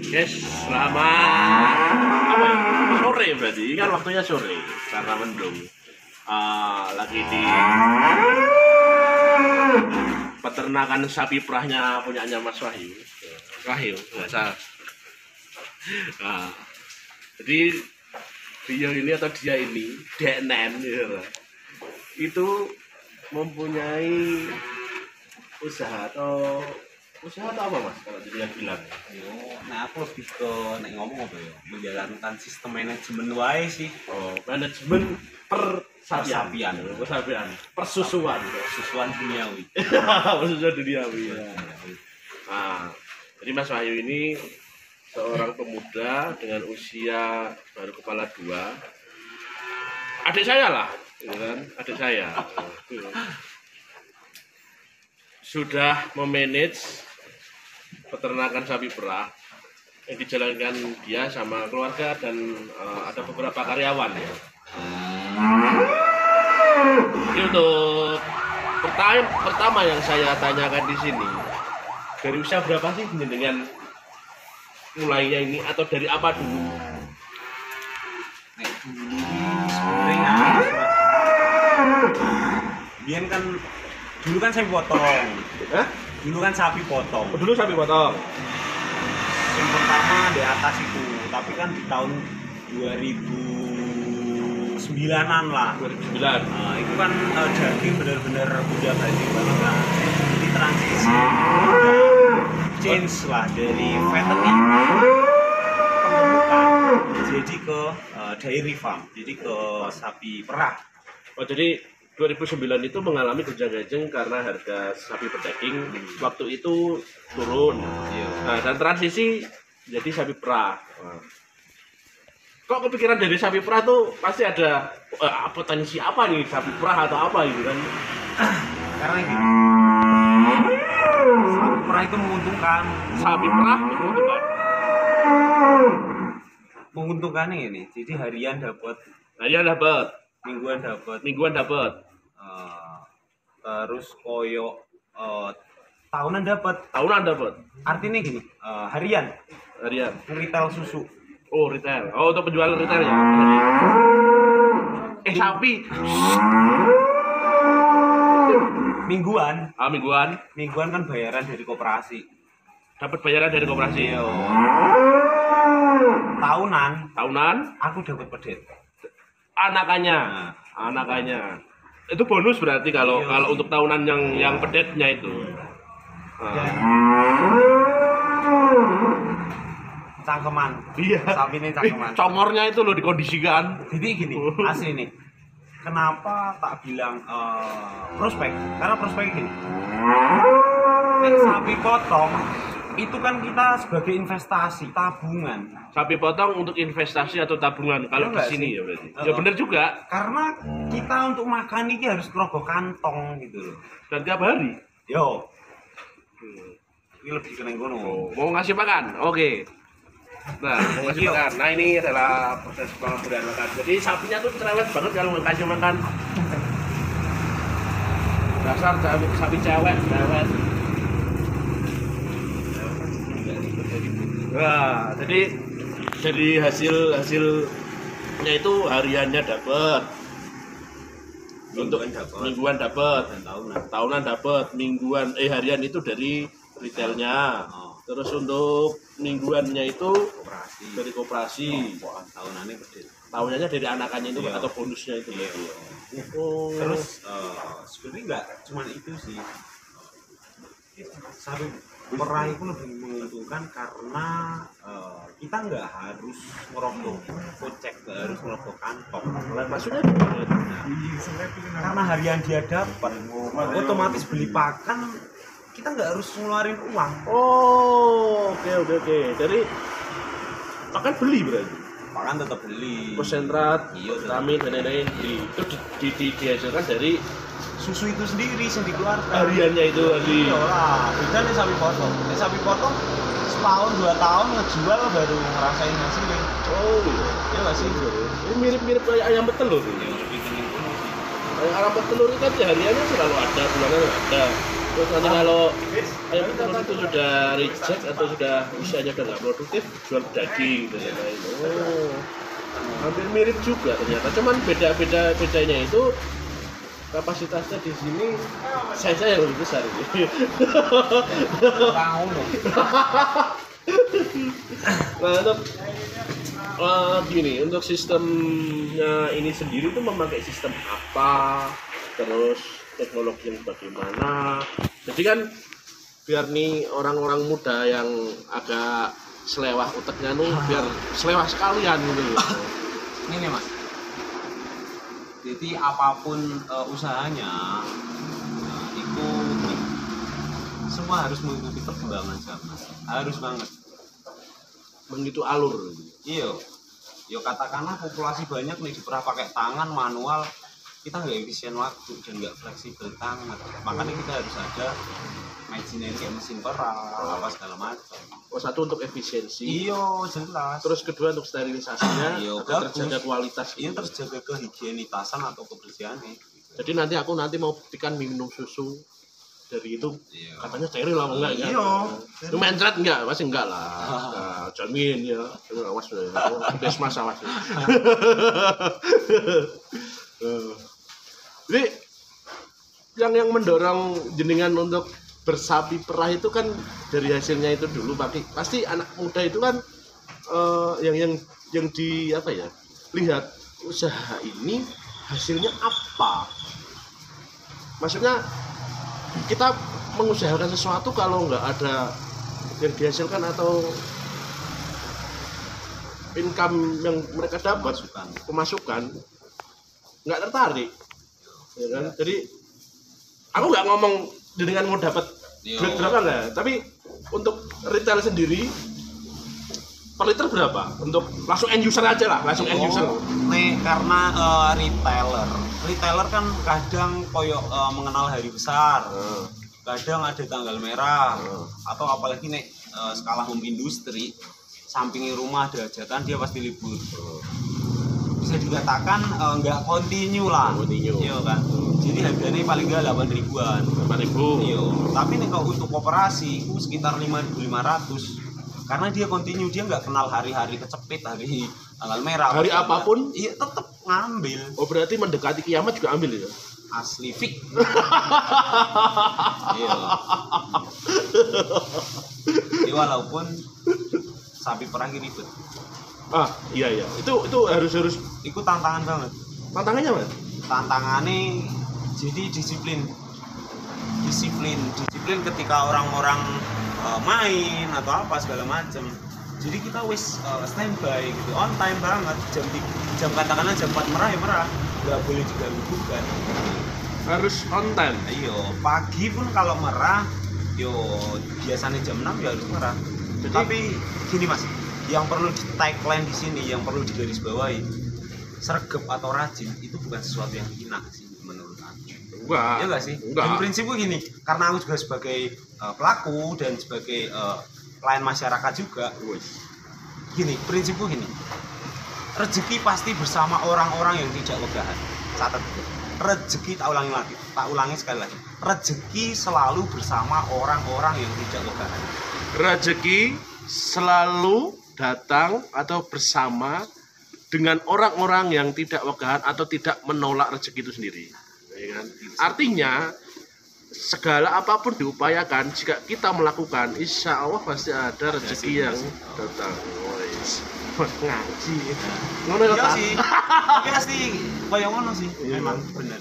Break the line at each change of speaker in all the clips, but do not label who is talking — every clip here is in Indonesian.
Guys, selamat apa ya? Sore berarti kan waktunya sore karena mendung. Lagi di peternakan sapi perahnya punyanya Mas Wahyu. Wahyu, nggak salah. Jadi dia ini atau dia ini, Deknen gitu. Itu mempunyai usaha atau apa Mas kalau dia bilang?
Nah aku lebih ke ngomong apa ya, menjalankan sistem manajemen wae sih.
Manajemen persapian, persusuan
duniawi.
persusuan duniawi ya. Jadi Mas Wahyu ini seorang pemuda dengan usia baru kepala 2. Adik saya lah, gitu kan? Adik saya sudah memanage peternakan sapi perah yang dijalankan dia sama keluarga dan ada beberapa karyawan ya. Jadi untuk pertama yang saya tanyakan di sini, dari usia berapa sih dengan mulainya ini atau dari apa dulu?
Biar kan dulu kan sapi potong. Dulu kan sapi potong.
Dulu sapi potong.
Yang pertama di atas itu, tapi kan di tahun 2009-an lah.
2009.
Nah, itu kan daging benar-benar udah daging banget kan. Jadi transisi change lah dari fattening jadi ke dairy farm, jadi ke sapi perah.
Oh jadi 2009 itu mengalami gonjang-ganjing karena harga sapi berdaging waktu itu turun. Nah, dan transisi jadi sapi perah. Kok kepikiran dari sapi perah tuh pasti ada potensi apa nih sapi perah atau apa gitu kan?
Karena gini, sapi perah itu menguntungkan.
Sapi perah menguntungkan.
Menguntungkannya ini, jadi harian dapat,
mingguan dapat.
Terus koyo tahunan dapat. Artinya gini, harian retail susu.
Oh retail. Oh untuk penjualan retail ya. Sapi.
Mingguan.
Mingguan
Kan bayaran dari koperasi.
Dapat bayaran dari koperasi. Tahunan.
Aku dapat pedet.
Anakannya. Itu bonus berarti kalau untuk tahunan yang pedetnya itu.
Cangkeman.
Iya.
Sapi ini cangkeman.
Congornya itu loh dikondisikan.
Jadi gini, asli nih. Kenapa tak bilang prospek? Karena prospek gini. Sapi potong itu kan kita sebagai investasi, tabungan.
Sapi potong untuk investasi atau tabungan kalau di sini ya berarti. Ya benar juga.
Karena kita untuk makan ini harus ngerogoh kantong gitu loh.
Dan tiap hari.
Yo. Ini lebih keren gono.
Mau ngasih makan? Oke. Nah, mau ngasih makan. Nah, ini adalah proses pemberian makan. Jadi sapinya tuh cerewet banget kalau ngasih makan. Dasar sapi cewek. Nah, jadi hasilnya itu hariannya dapat, untuk mingguan dapat, tahunan dapat, harian itu dari retailnya. Terus untuk mingguannya itu dari koperasi. Tahunannya dari anakannya itu atau bonusnya itu.
Terus sebenarnya nggak cuma itu sih. Sapi perah itu lebih menguntungkan karena kita nggak harus ngerogoh kocek, nggak harus ngerogoh kantong.
Maksudnya
karena harian dia dapat, otomatis beli pakan kita nggak harus ngeluarin uang.
Oke. Jadi pakan beli berarti.
Pakan tetap beli.
Konsentrat, vitamin dan lain-lain itu dihasilkan dari
susu itu sendiri yang dikeluarkan.
Hariannya itu tadi.
Iyalah, beda nih sapi potong. Sapi potong setahun 2 tahun ngejual baru ngerasain hasilnya.
Oh iya nggak sih? Ini mirip-mirip kayak ayam petelur. Ayam petelur itu kan hariannya selalu ada, bulannya ada. Terus nanti kalau ayam petelur itu sudah reject atau sudah usianya udah nggak produktif, jual daging gitu ya. Oh, hampir mirip juga ternyata. Cuman bedanya itu kapasitasnya di sini saya yang lebih besar ini.
Tahu loh.
Nah, gini, untuk sistemnya ini sendiri itu memakai sistem apa, terus teknologi yang bagaimana. Jadi kan biar nih orang-orang muda yang agak selewah uteknya nih biar selewah sekalian gitu loh.
Ini nih Mas. Jadi apapun usahanya itu semua harus mengikuti perkembangan zaman. Harus banget.
Begitu alur.
Iya. Yo katakanlah populasi banyak nih pernah pakai tangan manual, kita nggak efisien waktu dan nggak fleksibel tangan. Makanya kita harus ada machinery kayak mesin peral apa segala macam.
Oh, satu untuk efisiensi.
Iya jelas.
Terus kedua untuk sterilisasinya,
Iya,
agar terjaga kualitas.
Iya terjaga kehigienitasan atau kebersihannya.
Jadi aku nanti mau buktikan minum susu dari itu,
Iya.
katanya steril lah enggak ya?
Iya.
Itu mencret enggak? Pasti enggak lah. Nah, jamin ya. Awas ya. Desmas awas. Jadi yang mendorong jenengan untuk bersapi perah itu kan dari hasilnya itu dulu pasti anak muda itu kan yang di apa ya, lihat usaha ini hasilnya apa, maksudnya kita mengusahakan sesuatu kalau nggak ada yang dihasilkan atau income yang mereka dapat, pemasukan, nggak tertarik ya kan. Jadi aku nggak ngomong dengan mau dapat duit berapa enggak, tapi untuk retail sendiri per liter berapa? Untuk langsung end user aja lah, langsung end user.
Nih karena retailer kan kadang koyok mengenal hari besar, kadang ada tanggal merah, atau apalagi nih skala home industry, samping rumah ada hajatan dia pasti libur. Bisa dikatakan nggak continue lah. Iya kan. Jadi harganya paling nggak 8.000-an.
8.000.
Iya. Tapi nih kalau untuk koperasi itu sekitar 5.500. Karena dia continue, dia nggak kenal hari-hari kecepit, hari tanggal merah.
Hari apapun,
iya tetap ngambil.
Oh berarti mendekati kiamat juga ambil ya?
Asli fix. Iya. Jadi walaupun sapi perah ini ribet.
Ah iya itu harus
Itu tantangan banget.
tantangannya apa?
Tantangannya jadi disiplin ketika orang-orang main atau apa segala macam. Jadi kita wis standby gitu, on time banget. Jam katakanlah jam 4 merah ya merah, nggak boleh diganggu-gugat.
Harus on time.
Iya, pagi pun kalau merah, yo biasanya jam 6 ya harus merah.
Jadi,
tapi gini Mas, yang perlu di tagline di sini, yang perlu digarisbawahi, sregep atau rajin itu bukan sesuatu yang hina sih menurut aku.
enggak.
Iya nggak sih?
Enggak.
Dan prinsipku gini, karena aku juga sebagai pelaku dan sebagai klien masyarakat juga. Gini, prinsipku gini. Rezeki pasti bersama orang-orang yang tidak wegahan. Catat itu. Rezeki tak ulangi sekali lagi. Rezeki selalu bersama orang-orang yang tidak wegahan.
Rezeki selalu datang atau bersama dengan orang-orang yang tidak wegahan atau tidak menolak rezeki itu sendiri. Ya kan? Artinya segala apapun diupayakan, jika kita melakukan, insya Allah pasti ada rezeki yang datang. Ngaji. Ngono
Iya
ya
sih. Tapi pasti kayak ngono sih. Memang benar.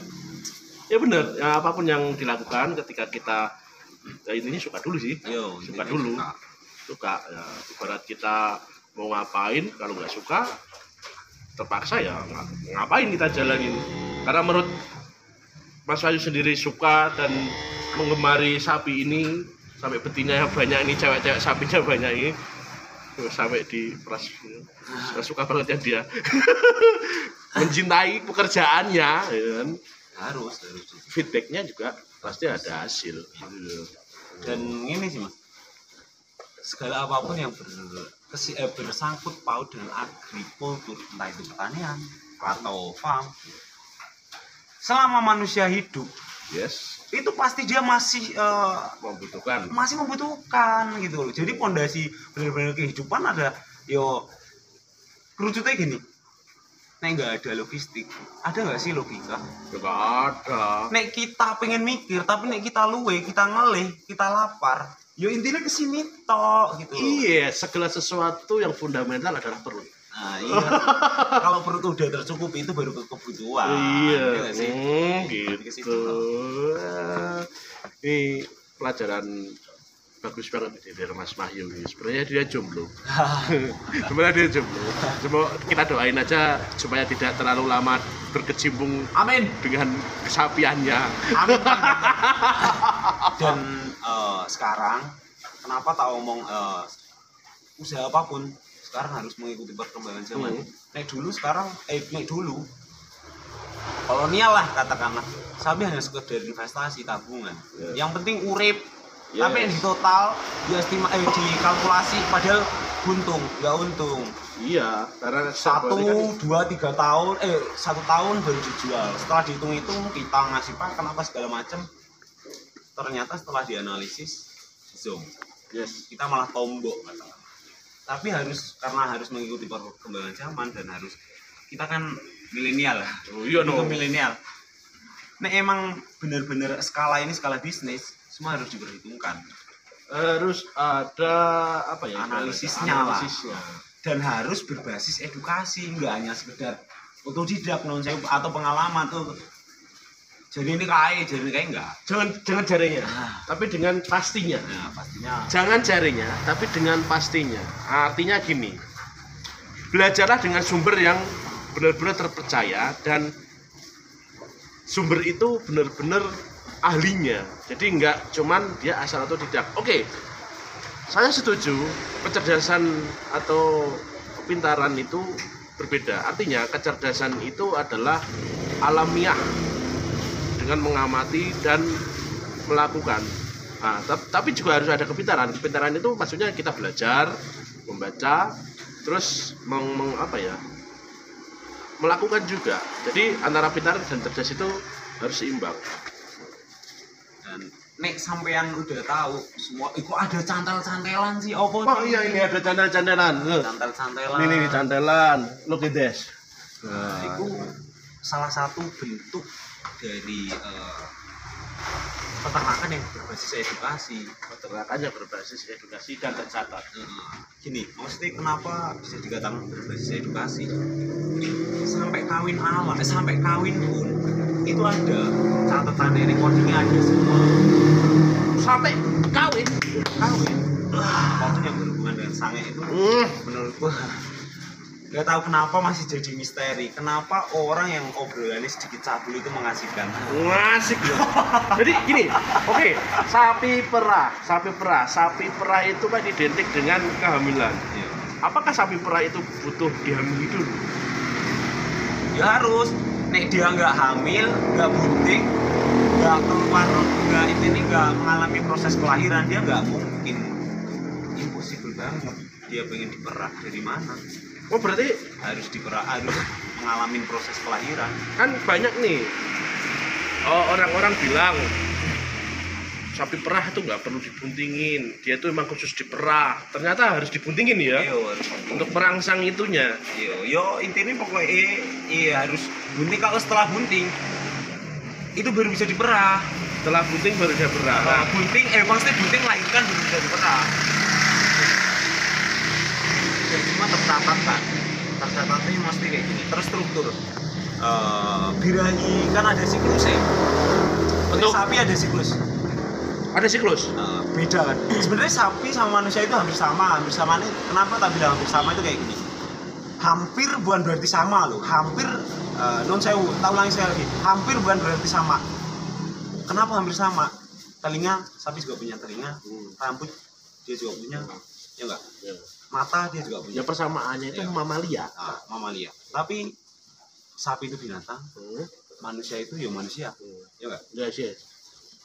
Ya benar. Ya, apapun yang dilakukan ketika kita intinya suka dulu sih.
Yo,
Suka dulu. Suka. Ya, ibarat kita mau ngapain, kalau nggak suka terpaksa ya ngapain kita jalanin. Karena menurut Mas Wahyu sendiri suka dan menggemari sapi ini sampai betinanya banyak ini, cewek-cewek sapinya banyak ini, sampai di peras, suka banget ya dia. Mencintai pekerjaannya, ya kan?
Harus.
Feedbacknya juga pasti ada hasil.
Dan ini sih Mas, segala apapun yang bersangkut paut dengan agrikultur, entah itu pertanian atau farm, selama manusia hidup
Yes.
Itu pasti dia masih
Membutuhkan.
gitu loh. Jadi pondasi benar-benar kehidupan ada yo kerucutnya gini. Nek nggak ada logistik, ada nggak sih logika?
Nggak ada.
Nek kita pengen mikir, tapi nek kita luwe, kita ngelih, kita lapar, yo intinya kesini tok gitu.
Iya, segala sesuatu yang fundamental adalah perut.
Nah, iya. Kalau perut udah tercukupi itu baru kebutuhan.
Iya,
nggak sih?
gitu. Ini pelajaran bagus banget dari Mas Wahyu. Sebenarnya dia jomblo. Sebenarnya dia jomblo. Cuma kita doain aja supaya tidak terlalu lama berkecimpung.
Amin.
Dengan kesapiannya.
Amin. Dan sekarang kenapa tak ngomong usaha apapun sekarang harus mengikuti perkembangan zaman. Nek dulu kolonial lah katakanlah. Sapi hanya sekedar investasi tabungan. Yang penting urip. Tapi yang di total dikalkulasi padahal untung, nggak untung.
Iya, karena
1, 2, 3 tahun, 1 tahun baru dijual. Setelah dihitung-hitung kita ngasih pakan apa segala macam. Ternyata setelah dianalisis zoom.
Yes.
Kita malah tombok katakan. Tapi karena harus mengikuti perkembangan zaman dan kita kan milenial lah.
Oh iya no.
Milenial. Nah emang benar-benar skala bisnis semua harus diperhitungkan.
Harus ada
analisisnya. Dan harus berbasis edukasi, nggak hanya sekedar otodidak atau pengalaman tuh. Jadi ini kayak enggak.
Jangan jarinya, tapi dengan pastinya.
Nah, pastinya.
Jangan jarinya, tapi dengan pastinya. Artinya gini, belajarlah dengan sumber yang benar-benar terpercaya dan sumber itu benar-benar ahlinya. Jadi enggak cuman dia asal atau tidak. Oke, saya setuju kecerdasan atau kepintaran itu berbeda. Artinya kecerdasan itu adalah alamiah dengan mengamati dan melakukan. Nah, tapi juga harus ada kepintaran. Kepintaran itu maksudnya kita belajar, membaca, terus melakukan juga. Jadi antara pintar dan cerdas itu harus seimbang.
Dan nek sampean udah tahu semua, itu ada cantel-cantelan sih opo?
Oh iya ini ada cantel-cantelan.
Cantel-cantelan.
Ini cantelan. Look at this.
Nah, itu salah satu bentuk dari peternakan yang berbasis edukasi.
Peternakan yang berbasis edukasi dan tercatat.
Gini, maksudnya kenapa bisa dikatakan berbasis edukasi? Sampai kawin pun itu ada catatannya, recordingnya ada semua.
Sampai kawin.
Waktu yang berhubungan dengan sange itu menurutku gak tahu kenapa masih jadi misteri. Kenapa orang yang obrolannya sedikit cabul itu mengasihkan?
Ngasih loh. Jadi gini, oke, sapi perah itu kan identik dengan kehamilan.
Iya.
Apakah sapi perah itu butuh dihamili dulu?
Ya harus. Nek dia nggak hamil, nggak bunting, nggak keluar, nggak mengalami proses kelahiran, dia nggak mungkin. Impossible banget. Dia pengen diperah dari mana?
Oh berarti
harus mengalami proses kelahiran.
Kan banyak nih orang-orang bilang sapi perah itu nggak perlu dibuntingin, dia itu memang khusus diperah. Ternyata harus dibuntingin ya.
Iyo,
untuk merangsang itunya.
Yo intinya pokoknya harus bunting. Kalau setelah bunting itu baru bisa diperah.
Setelah bunting baru bisa diperah.
Maksudnya bunting melahirkan baru bisa diperah. Dan semua tercatatnya mesti kayak gini, terstruktur. Birahi kan ada siklusnya. Untuk sapi ada siklus.
Ada siklus?
Beda kan. Sebenarnya sapi sama manusia itu hampir sama. Hampir sama ini kenapa tak bilang hampir sama itu kayak gini. Hampir bukan berarti sama loh. Hampir non sewu, tak ulangi sekali lagi. Hampir bukan berarti sama. Kenapa hampir sama? Telinga, sapi juga punya telinga. Rambut dia juga punya. Ya enggak?
Ya.
Mata dia juga punya.
Ya persamaannya itu mamalia.
Mamalia. Tapi sapi itu binatang, manusia itu ya manusia. Ya enggak?
Yes.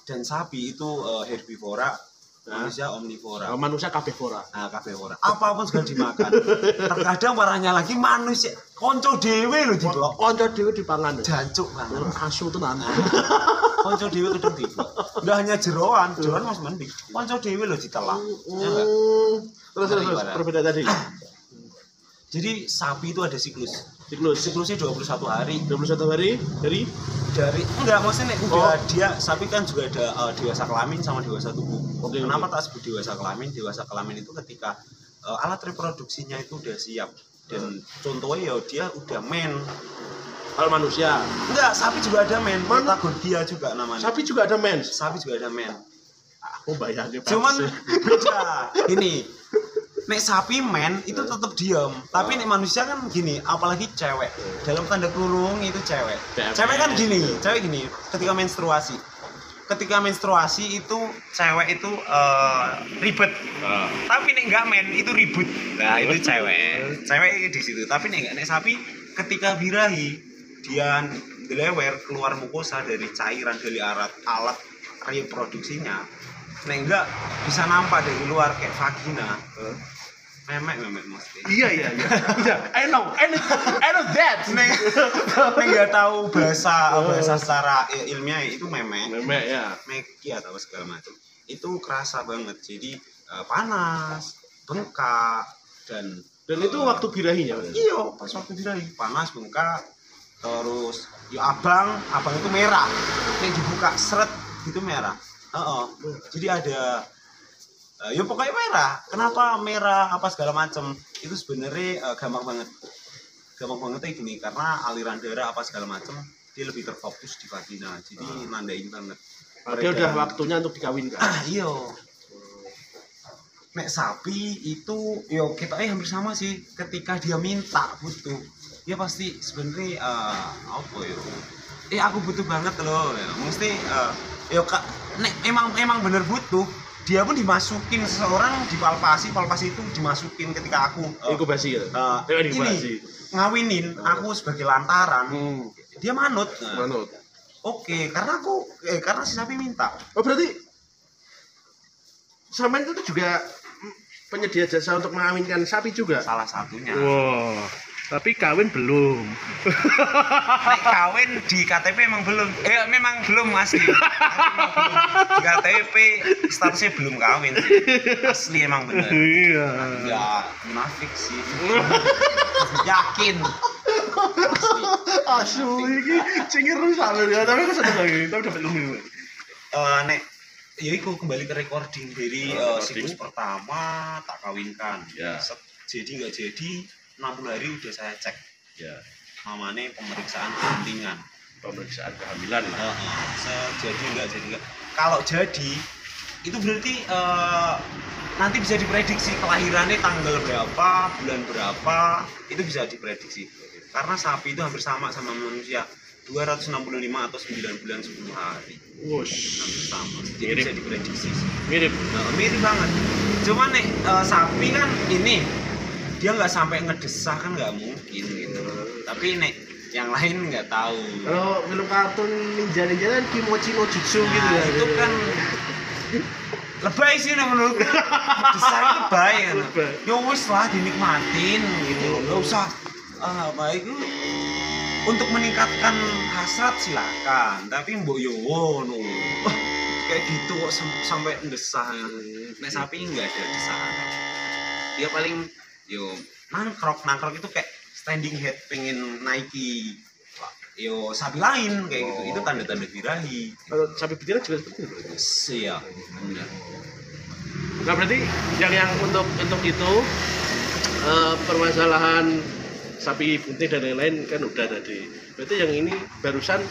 Dan sapi itu herbivora, Manusia omnivora.
Manusia kabehvora.
Nah, kabehvora. Apapun segala dimakan. Terkadang parahnya lagi manusia konco dhewe lho diblok.
Konco dhewe dipangan.
Jancuk banget.
Asu tenan.
Konco dhewe kadang diblok. Enggak hanya jeroan Mas mending. Konco dhewe lho ditelak. Ya enggak?
Terus perbedaan tadi.
Jadi sapi itu ada siklus.
Siklusnya
21 hari.
21 hari dari
enggak maksudnya udah dia sapi kan juga ada dewasa kelamin sama dewasa tubuh.
Oke,
Kenapa tak sebut dewasa kelamin? Dewasa kelamin itu ketika alat reproduksinya itu udah siap dan contohnya ya dia udah men.
Kalau manusia
Enggak, sapi juga ada men. Patagonia juga namanya.
sapi juga ada mens.
Sapi juga ada men.
Aku bayangin
Cuman beda. Ini nek sapi men itu tetap diam, tapi nek manusia kan gini, apalagi cewek. Dalam tanda kurung itu cewek. Cewek kan gini, cewek gini, ketika menstruasi. Ketika menstruasi itu cewek itu ribet. Tapi nek enggak men itu ribut. Nah, itu cewek. Cewek di situ. Tapi nek sapi ketika birahi dia dilewer keluar mukosa dari cairan dari alat reproduksinya. Nek enggak bisa nampak dari luar kayak vagina. Memek mesti.
Iya. I know that.
Nek enggak tahu bahasa secara ilmiah itu memek.
Memek ya.
Meki atau segala macam. Itu kerasa banget. Jadi panas, bengkak dan
itu waktu birahinya.
Iya, pas waktu birahi panas, bengkak. Terus ya abang itu merah. Nek dibuka seret itu merah. Jadi ada ya pokoknya merah. Kenapa merah apa segala macam? Itu sebenarnya gampang banget gini karena aliran darah apa segala macam dia lebih terfokus di vagina. Jadi nandain banget.
Dia udah waktunya untuk dikawinkan.
Iya. Nek sapi itu yo kita hampir sama sih ketika dia minta butuh. Dia pasti sebenarnya apa ya? Aku butuh banget loh. Mesti Kak, nek emang bener butuh, dia pun dimasukin seseorang dipalpasi itu dimasukin ketika aku
inkubasi ya.
Ini ngawinin aku sebagai lantaran. Dia manut.
Manut.
Oke, karena si sapi minta.
Oh, berarti sama itu juga penyedia jasa untuk mengawinkan sapi juga?
Salah satunya.
Wow. Tapi kawin belum.
Nek kawin di KTP memang belum asli. Di KTP statusnya belum kawin. Asli emang bener.
Iya.
Enggak munafik sih. Yakin.
Asu iki cengir rusak ya, tapi aku seneng lagi. Tapi dapat ilmu.
Nek ya iku kembali ke recording dari siklus pertama tak kawinkan.
Ya.
Jadi enggak jadi 60 hari udah saya cek.
Ya.
Namanya pemeriksaan kehamilan.
Pemeriksaan kehamilan.
Jadi enggak. Kalau jadi itu berarti nanti bisa diprediksi kelahirannya tanggal berapa, bulan berapa, itu bisa diprediksi. Karena sapi itu hampir sama manusia. 265 atau 9 bulan 10 hari.
Wush.
Hampir sama. Jadi
Mirip.
bisa diprediksi.
Mirip.
Mirip banget. Cuman nih sapi kan ini dia nggak sampai ngedesah kan nggak mungkin gitu. Tapi nek yang lain nggak tahu.
Kalau film kartun ninja kan Kimochi no Jutsu gitu ya.
Itu kan lebay sih menurutku. Desah itu lebay kan. Ya wis lah dinikmatin gitu. Nggak usah baik untuk meningkatkan hasrat silakan. Tapi mbok yo ngono. Kayak gitu kok sampai ndesah. Nek sapi nggak ada desahan. Dia paling yo nangkrok itu kayak standing head pengen naiki yo sapi lain kayak gitu. Itu tanda-tanda birahi.
Kalau sapi betina juga seperti itu.
Iya, benar.
Nah, berarti yang untuk itu permasalahan sapi bunting dan lain-lain kan udah tadi. Berarti yang ini barusan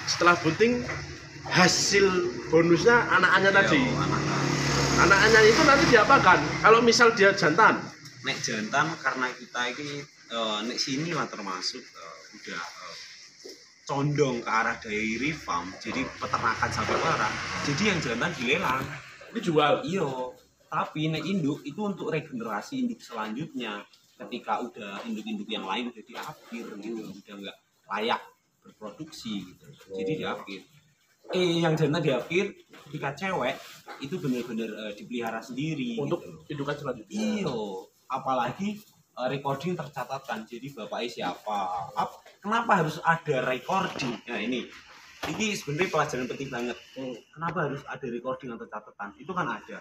setelah bunting hasil bonusnya anak-anaknya tadi. Anak-anaknya itu nanti diapakan? Kalau misal dia jantan?
Nek jantan karena kita ini nek sini lah termasuk udah condong ke arah dairy farm, jadi peternakan sapi perah. Jadi yang jantan dilelang,
Dijual.
iya. Tapi nek induk itu untuk regenerasi induk selanjutnya. Ketika udah induk-induk yang lain udah diakhir gitu, udah nggak layak berproduksi gitu. Jadi diakhir. yang jantan di akhir ketika cewek itu benar-benar dipelihara sendiri
untuk
gitu.
indukan selanjutnya.
Iyo, apalagi recording tercatatkan. Jadi bapaknya siapa? Kenapa harus ada recording? Nah ini sebenarnya pelajaran penting banget. Kenapa harus ada recording atau catatan? Itu kan ada.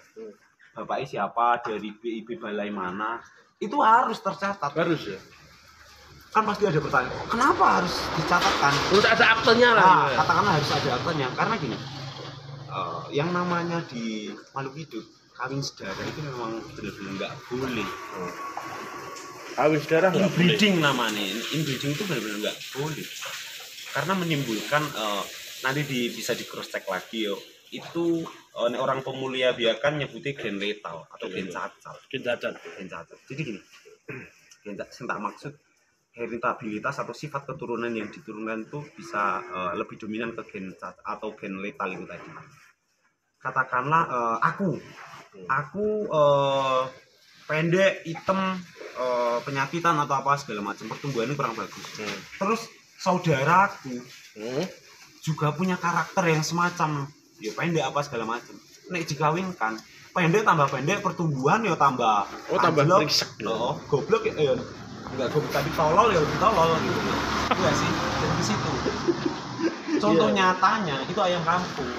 Bapaknya siapa, dari BIP balai mana? Itu harus tercatat.
Harus ya.
Kan pasti ada pertanyaan. Kenapa harus dicatatkan?
Terus ada aktenya lah.
Nah, katakanlah harus ada aktenya. Karena gini, yang namanya di makhluk hidup kawin sedarah itu memang benar-benar nggak boleh.
Kawin sedarah nggak boleh.
Inbreeding namanya, inbreeding itu benar-benar nggak boleh. Karena menimbulkan nanti bisa di cross check lagi yo. Itu orang pemulia biakan nyebutnya gen letal atau gen cacat.
Gen cacat.
Jadi gini, gen tak maksud heritabilitas atau sifat keturunan yang diturunkan itu bisa lebih dominan ke gen cacat atau gen letal itu tadi. Katakanlah aku pendek, hitam, penyakitan atau apa segala macam, pertumbuhannya kurang bagus. Terus saudaraku juga punya karakter yang semacam ya pendek apa segala macam. Nek dikawinkan, pendek tambah pendek, pertumbuhan ya tambah
brengsek.
Goblok ya. Enggak goblok tadi tolol ya lebih tolol gitu. Iya sih, dari situ. Contoh nyatanya itu ayam kampung.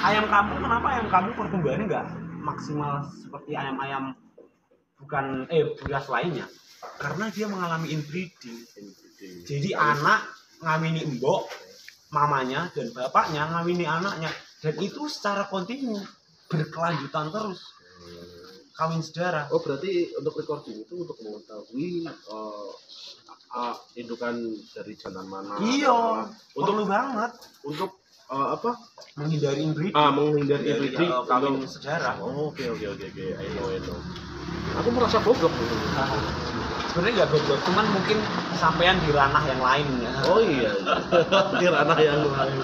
Ayam kampung, kenapa ayam kampung pertumbuhannya enggak maksimal seperti ayam-ayam bukan buras lainnya? Karena dia mengalami inbreeding. Jadi anak ngawini embok, mamanya dan bapaknya ngawini anaknya, dan itu secara kontinu berkelanjutan terus. Kawin sedarah.
Oh berarti untuk recording itu untuk mengetahui indukan dari jantan mana?
Iya, perlu banget
untuk
menghindari inbreeding.
Menghindari inbreeding
kawin sedarah.
Oh, oke. I know. Aku merasa goblok gitu.
Sebenarnya nggak goblok, cuman mungkin sampean di ranah yang lain ya.
Oh iya. Di ranah yang lain.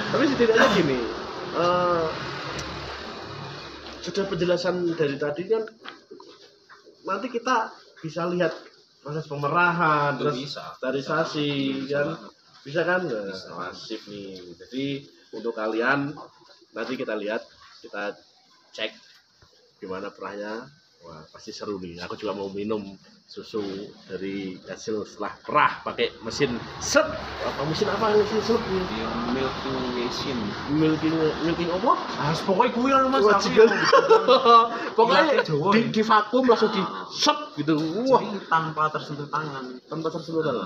Tapi setidaknya gini, sudah penjelasan dari tadi kan nanti kita bisa lihat proses pemerahan, terus sterilisasi kan bisa kan? Masif nih. Jadi untuk kalian nanti kita lihat, kita cek gimana perahnya. Wah pasti seru nih. Aku juga mau minum susu dari hasil setelah perah pakai mesin set. Mesin set nih? Milking apa?
Pokoknya kuwi lah Mas.
Pokoknya di vakum langsung di set gitu.
Wah, tanpa tersentuh tangan.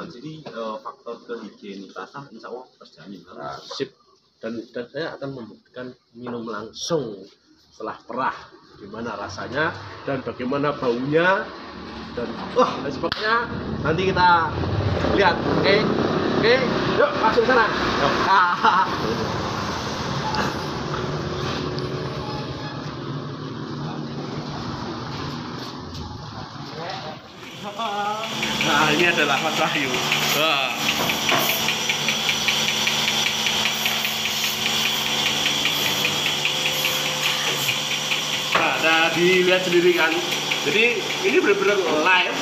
Jadi
faktor kehigienitasan insya Allah terjamin.
Sip. Dan saya akan membuktikan minum langsung setelah perah gimana rasanya dan bagaimana baunya dan sebagainya nanti kita lihat. Oke, yuk masuk sana. Nah ini adalah Mas Wahyu. Nah, dilihat sendiri kan. Jadi ini benar-benar live.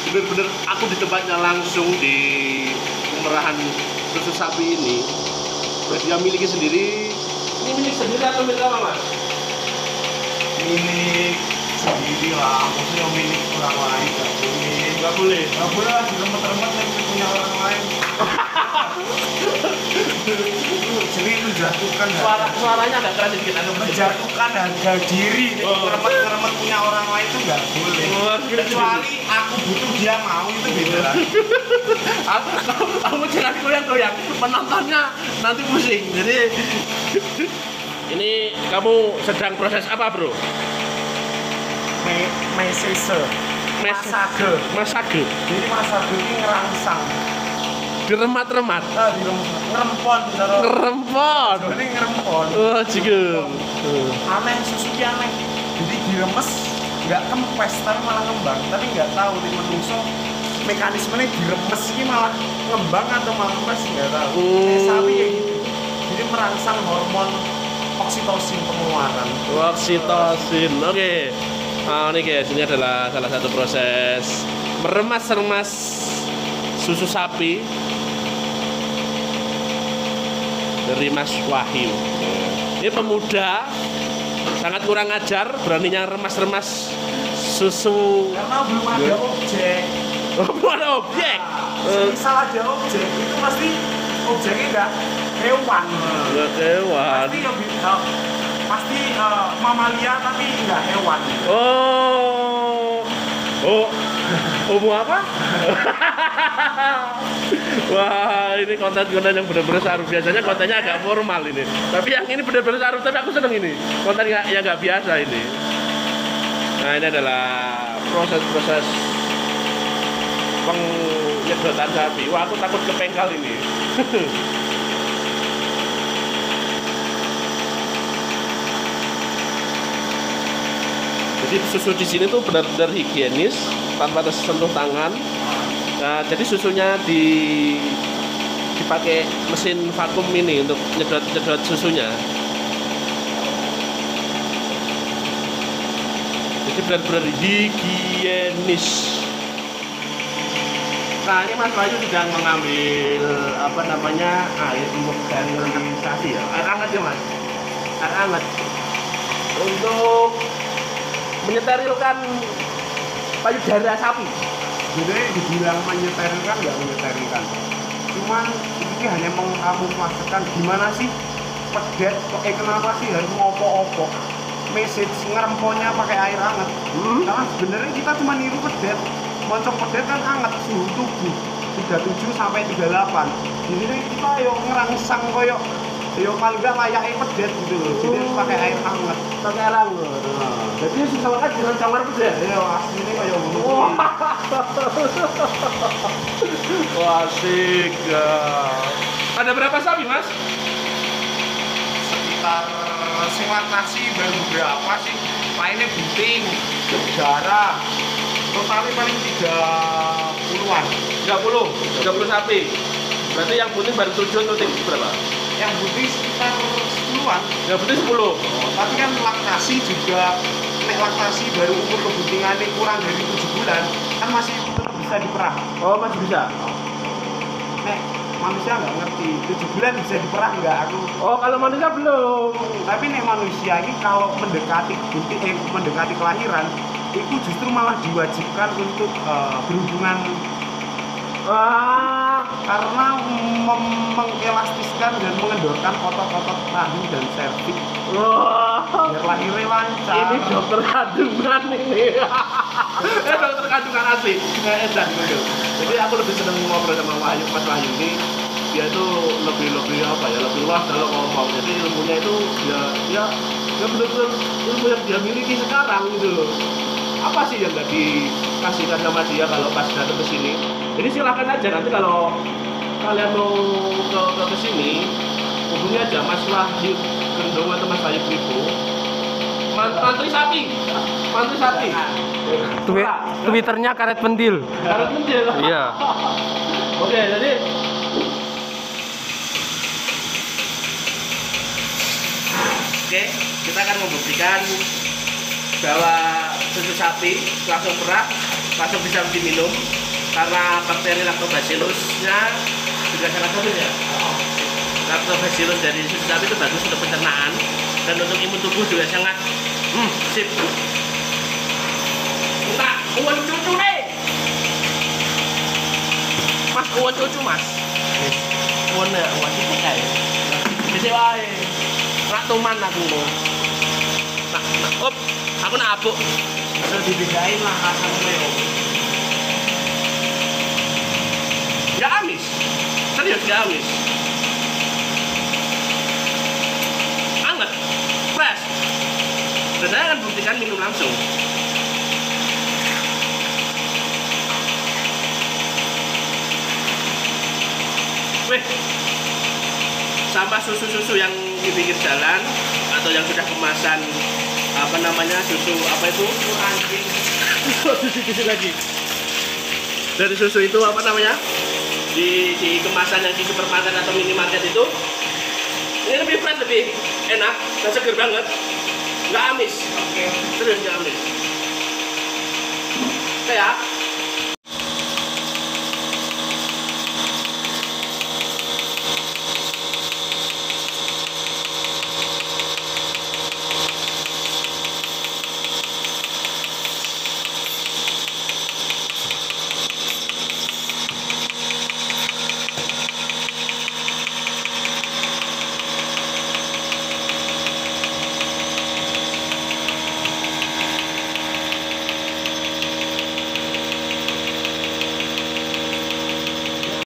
Benar-benar aku di tempatnya langsung di pemerahan susu sapi ini. Dia miliki sendiri. Ini milik sendiri atau milik apa, Mas?
Milik sendiri lah, maksudnya milik orang lain nggak boleh lah diremet-remet yang punya orang lain. Jadi itu menjatuhkan
suaranya agak keras sedikit,
menjatuhkan harga diri. Ngeremet punya orang lain itu nggak boleh, kecuali aku butuh dia mau, itu beda.
Kamu jangan goyang-goyang, penontonnya nanti pusing. Jadi ini kamu sedang proses apa, Bro? Masage. Jadi
masage ini ngerangsang.
Diremat-remat.
Ngerempon. Ini ngerempon.
Oh, jigo.
Aneh, susunya aneh. Jadi diremes, nggak kempes, tapi malah ngembang. Tapi nggak tahu di menungso mekanismenya diremes ini malah ngembang atau malah kempes, nggak tahu. Sapi kayak gitu. Jadi merangsang hormon oksitosin pengeluaran.
Oksitosin, oke. Ini guys, ini adalah salah satu proses meremas-remas susu sapi. dari Mas Wahyu. Ini pemuda sangat kurang ajar, beraninya remas-remas susu.
Karena belum ada objek.
Belum ada objek.
Misal ada objek itu pasti objeknya enggak hewan.
Enggak hewan.
Pasti mamalia tapi enggak hewan.
Mau apa? Wah, ini konten-konten yang benar-benar seru. Biasanya kontennya agak formal ini. Tapi yang ini benar-benar seru, tapi aku seneng ini. Konten yang nggak biasa ini. Nah, ini adalah proses-proses penyedotan sapi. Wah, aku takut kepengkal ini. Jadi susu di sini tuh benar-benar higienis, tanpa ada sentuh tangan. Nah, jadi susunya dipakai mesin vakum ini untuk nyedot susunya. Jadi benar-benar higienis. Nah, ini Mas Wahyu sedang mengambil air untuk sterilisasi ya. Air hangat ya Mas. Air hangat untuk menyeterilkan payudara sapi.
Jadi dibilang menyeterilkan nggak menyeterilkan, cuman ini hanya mengamuflasekan gimana sih pedet, kenapa sih harus ngopo-opo message ngeremponya pakai air hangat. Karena sebenarnya kita cuma niru pedet, moncong pedet kan hangat suhu tubuh 37 sampai 38. Jadi kita yo ngerangsang koyo yo paling nggak layaknya pedet gitu loh. Jadi harus pakai air hangat.
Pakai air hangat. Jadi susah banget dengan camar pedet.
Iya, aslinya kayak ngono.
Wah, asik. Ada berapa sapi, Mas?
Sekitar sing laktasi baru berapa sih? Lainnya bunting, darah. Totalnya paling 30-an.
30 sapi. Berarti yang bunting baru 7 atau berapa?
Yang bunting sekitar 10-an.
Yang bunting 10.
Tapi kan laktasi juga, nek laktasi baru umur kebuntingannya kurang dari 7 bulan, kan masih tetap bisa diperah.
Oh, masih bisa.
Nek manusia nggak ngerti 7 bulan bisa diperah nggak aku.
Oh, kalau manusia belum.
Tapi nek manusia ini kalau mendekati mendekati kelahiran, itu justru malah diwajibkan untuk berhubungan karena mengelastiskan dan mengendorkan otot-otot rahim dan serviks. Biar lahirnya lancar.
Ini dokter kandungan ini. Dokter kandungan asli. Edan gitu. Jadi aku lebih seneng ngobrol sama Mas Wahyu ini. Dia itu lebih apa ya, lebih luas kalau ngomong. Jadi ilmunya itu ya benar-benar ilmu yang dia miliki sekarang gitu loh. Apa sih yang nggak dikasihkan sama dia kalau pas datang ke sini? Jadi silakan aja nanti kalau kalian mau ke sini, hubungi aja Mas Wahyu Gendong atau Mas Wahyu Kribo. Mantri sapi.
Twitternya karet pentil.
Karet pentil.
Iya.
Oke, jadi kita akan membuktikan bahwa susu sapi langsung perah, langsung bisa diminum karena bakteri lactobacillusnya juga sangat bagus ya. Lactobacillus dari susu sapi itu bagus untuk pencernaan dan untuk imun tubuh juga sangat sip. Enggak, uang cucu nih. Mas, uang cucu mas. Uang cucu kayak. Bisa wae. Rak tuman aku mau. Aku nak abuk.
Bisa dibedain lah asam leo.
Nggak amis. Serius nggak amis. Anget. Fresh. Dan saya akan buktikan minum langsung. Wih. Sampah susu-susu yang di pinggir jalan atau yang sudah kemasan susu apa itu anjing susu lagi dari susu itu di kemasan yang di supermarket atau minimarket itu ini lebih fresh, lebih enak dan seger banget, nggak amis. Serius nggak amis kayak